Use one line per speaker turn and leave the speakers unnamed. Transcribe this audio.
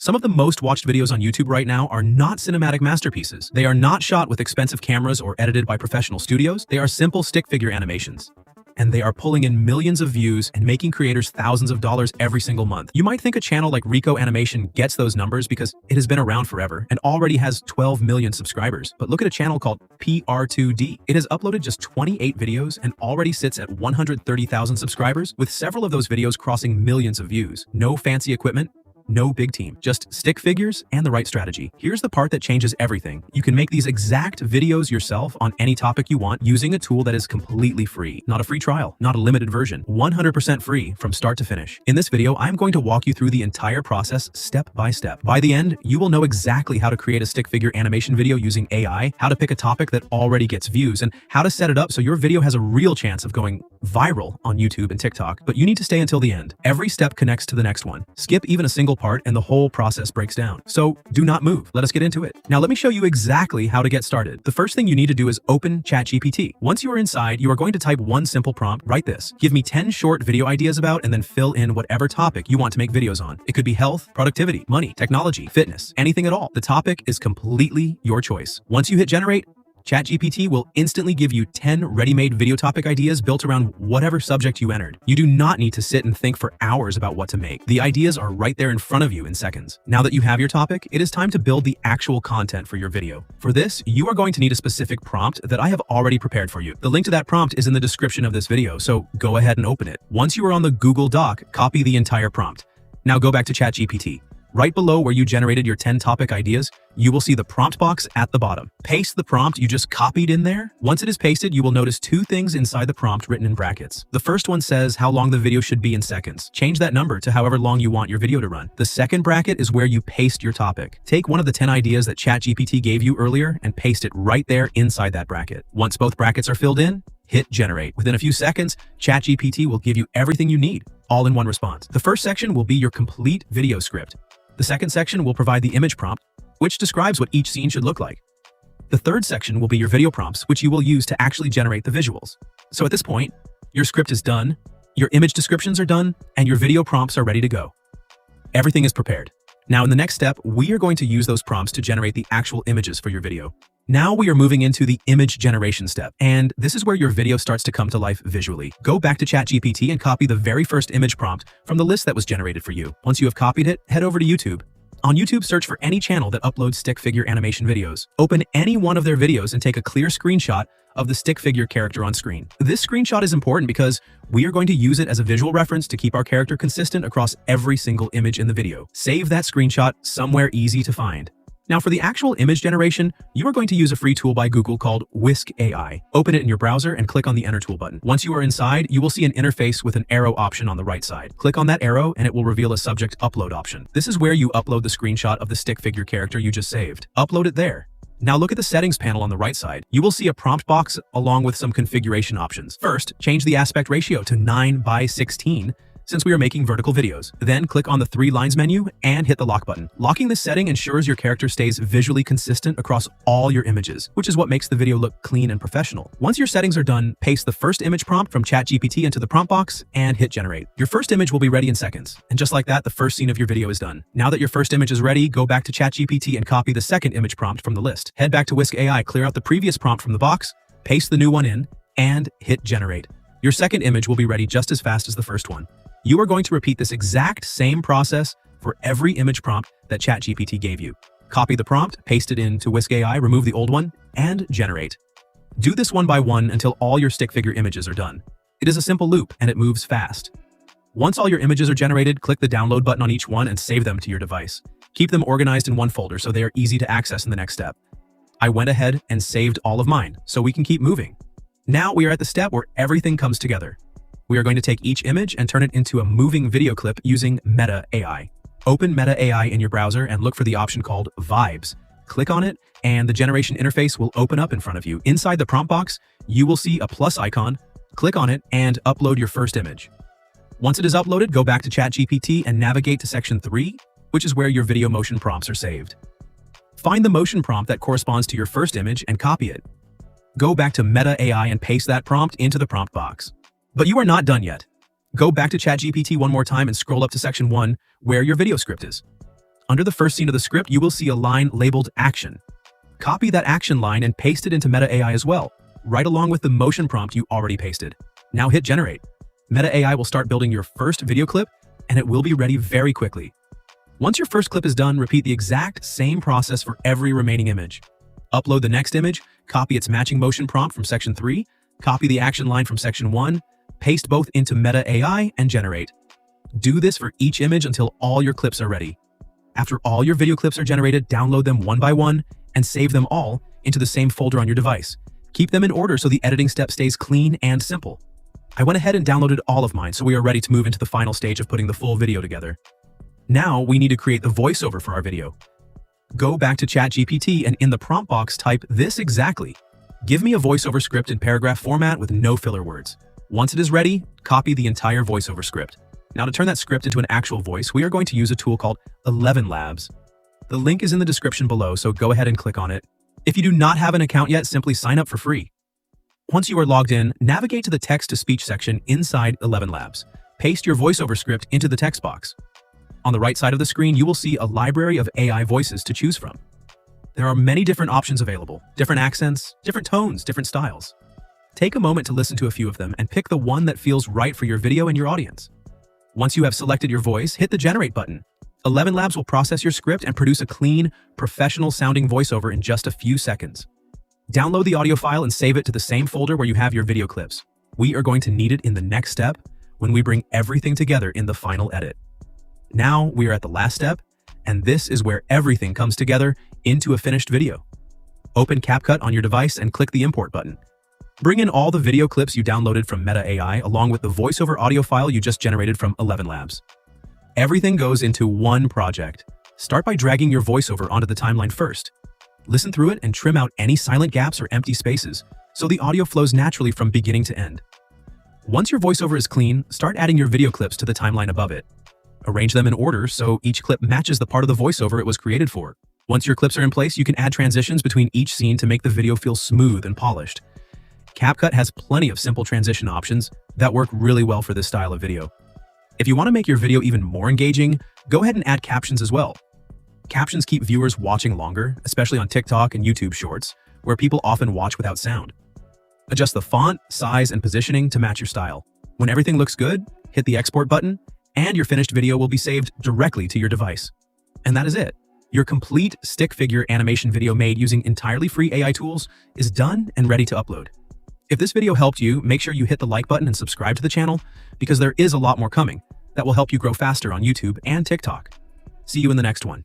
Some of the most watched videos on YouTube right now are not cinematic masterpieces. They are not shot with expensive cameras or edited by professional studios. They are simple stick figure animations. And they are pulling in millions of views and making creators thousands of dollars every single month. You might think a channel like Rico Animation gets those numbers because it has been around forever and already has 12 million subscribers. But look at a channel called PR2D. It has uploaded just 28 videos and already sits at 130,000 subscribers, with several of those videos crossing millions of views. No fancy equipment, no big team, just stick figures and the right strategy. Here's the part that changes everything. You can make these exact videos yourself on any topic you want using a tool that is completely free. Not a free trial, not a limited version, 100% free from start to finish. In this video, I'm going to walk you through the entire process step by step. By the end, you will know exactly how to create a stick figure animation video using AI, how to pick a topic that already gets views, and how to set it up so your video has a real chance of going viral on YouTube and TikTok. But you need to stay until the end. Every step connects to the next one. Skip even a single part and the whole process breaks down. So do not move. Let us get into it. Now let me show you exactly how to get started. The first thing you need to do is open ChatGPT. Once you are inside, you are going to type one simple prompt. Write this: give me 10 short video ideas about, and then fill in whatever topic you want to make videos on. It could be health, productivity, money, technology, fitness, anything at all. The topic is completely your choice. Once you hit generate, ChatGPT will instantly give you 10 ready-made video topic ideas built around whatever subject you entered. You do not need to sit and think for hours about what to make. The ideas are right there in front of you in seconds. Now that you have your topic, it is time to build the actual content for your video. For this, you are going to need a specific prompt that I have already prepared for you. The link to that prompt is in the description of this video, so go ahead and open it. Once you are on the Google Doc, copy the entire prompt. Now go back to ChatGPT. Right below where you generated your 10 topic ideas, you will see the prompt box at the bottom. Paste the prompt you just copied in there. Once it is pasted, you will notice two things inside the prompt written in brackets. The first one says how long the video should be in seconds. Change that number to however long you want your video to run. The second bracket is where you paste your topic. Take one of the 10 ideas that ChatGPT gave you earlier and paste it right there inside that bracket. Once both brackets are filled in, hit generate. Within a few seconds, ChatGPT will give you everything you need, all in one response. The first section will be your complete video script. The second section will provide the image prompt, which describes what each scene should look like. The third section will be your video prompts, which you will use to actually generate the visuals. So at this point, your script is done, your image descriptions are done, and your video prompts are ready to go. Everything is prepared. Now in the next step, we are going to use those prompts to generate the actual images for your video. Now we are moving into the image generation step, and this is where your video starts to come to life visually. Go back to ChatGPT and copy the very first image prompt from the list that was generated for you. Once you have copied it, head over to YouTube. On YouTube, search for any channel that uploads stick figure animation videos. Open any one of their videos and take a clear screenshot of the stick figure character on screen. This screenshot is important because we are going to use it as a visual reference to keep our character consistent across every single image in the video. Save that screenshot somewhere easy to find. Now for the actual image generation, you are going to use a free tool by Google called Whisk AI. Open it in your browser and click on the Enter tool button. Once you are inside, you will see an interface with an arrow option on the right side. Click on that arrow and it will reveal a subject upload option. This is where you upload the screenshot of the stick figure character you just saved. Upload it there. Now look at the settings panel on the right side. You will see a prompt box along with some configuration options. First, change the aspect ratio to 9:16. Since we are making vertical videos. Then click on the 3 lines menu and hit the lock button. Locking this setting ensures your character stays visually consistent across all your images, which is what makes the video look clean and professional. Once your settings are done, paste the first image prompt from ChatGPT into the prompt box and hit generate. Your first image will be ready in seconds. And just like that, the first scene of your video is done. Now that your first image is ready, go back to ChatGPT and copy the second image prompt from the list. Head back to Whisk AI, clear out the previous prompt from the box, paste the new one in, and hit generate. Your second image will be ready just as fast as the first one. You are going to repeat this exact same process for every image prompt that ChatGPT gave you. Copy the prompt, paste it into Whisk AI, remove the old one, and generate. Do this one by one until all your stick figure images are done. It is a simple loop and it moves fast. Once all your images are generated, click the download button on each one and save them to your device. Keep them organized in one folder so they are easy to access in the next step. I went ahead and saved all of mine so we can keep moving. Now we are at the step where everything comes together. We are going to take each image and turn it into a moving video clip using Meta AI. Open Meta AI in your browser and look for the option called Vibes. Click on it and the generation interface will open up in front of you. Inside the prompt box, you will see a plus icon. Click on it and upload your first image. Once it is uploaded, go back to ChatGPT and navigate to section 3, which is where your video motion prompts are saved. Find the motion prompt that corresponds to your first image and copy it. Go back to Meta AI and paste that prompt into the prompt box. But you are not done yet. Go back to ChatGPT one more time and scroll up to section 1, where your video script is. Under the first scene of the script, you will see a line labeled Action. Copy that action line and paste it into Meta AI as well, right along with the motion prompt you already pasted. Now hit Generate. Meta AI will start building your first video clip, and it will be ready very quickly. Once your first clip is done, repeat the exact same process for every remaining image. Upload the next image, copy its matching motion prompt from section 3, copy the action line from section 1, paste both into Meta AI, and generate. Do this for each image until all your clips are ready. After all your video clips are generated, download them one by one and save them all into the same folder on your device. Keep them in order so the editing step stays clean and simple. I went ahead and downloaded all of mine, so we are ready to move into the final stage of putting the full video together. Now we need to create the voiceover for our video. Go back to ChatGPT and in the prompt box type this exactly. Give me a voiceover script in paragraph format with no filler words. Once it is ready, copy the entire voiceover script. Now to turn that script into an actual voice, we are going to use a tool called 11 Labs. The link is in the description below, so go ahead and click on it. If you do not have an account yet, simply sign up for free. Once you are logged in, navigate to the text-to-speech section inside 11 Labs. Paste your voiceover script into the text box. On the right side of the screen, you will see a library of AI voices to choose from. There are many different options available, different accents, different tones, different styles. Take a moment to listen to a few of them and pick the one that feels right for your video and your audience. Once you have selected your voice, hit the Generate button. 11 Labs will process your script and produce a clean, professional-sounding voiceover in just a few seconds. Download the audio file and save it to the same folder where you have your video clips. We are going to need it in the next step when we bring everything together in the final edit. Now we are at the last step, and this is where everything comes together into a finished video. Open CapCut on your device and click the Import button. Bring in all the video clips you downloaded from Meta AI along with the voiceover audio file you just generated from 11 Labs. Everything goes into one project. Start by dragging your voiceover onto the timeline first. Listen through it and trim out any silent gaps or empty spaces so the audio flows naturally from beginning to end. Once your voiceover is clean, start adding your video clips to the timeline above it. Arrange them in order so each clip matches the part of the voiceover it was created for. Once your clips are in place, you can add transitions between each scene to make the video feel smooth and polished. CapCut has plenty of simple transition options that work really well for this style of video. If you want to make your video even more engaging, go ahead and add captions as well. Captions keep viewers watching longer, especially on TikTok and YouTube Shorts, where people often watch without sound. Adjust the font, size, and positioning to match your style. When everything looks good, hit the export button, and your finished video will be saved directly to your device. And that is it. Your complete stick figure animation video made using entirely free AI tools is done and ready to upload. If this video helped you, make sure you hit the like button and subscribe to the channel because there is a lot more coming that will help you grow faster on YouTube and TikTok. See you in the next one.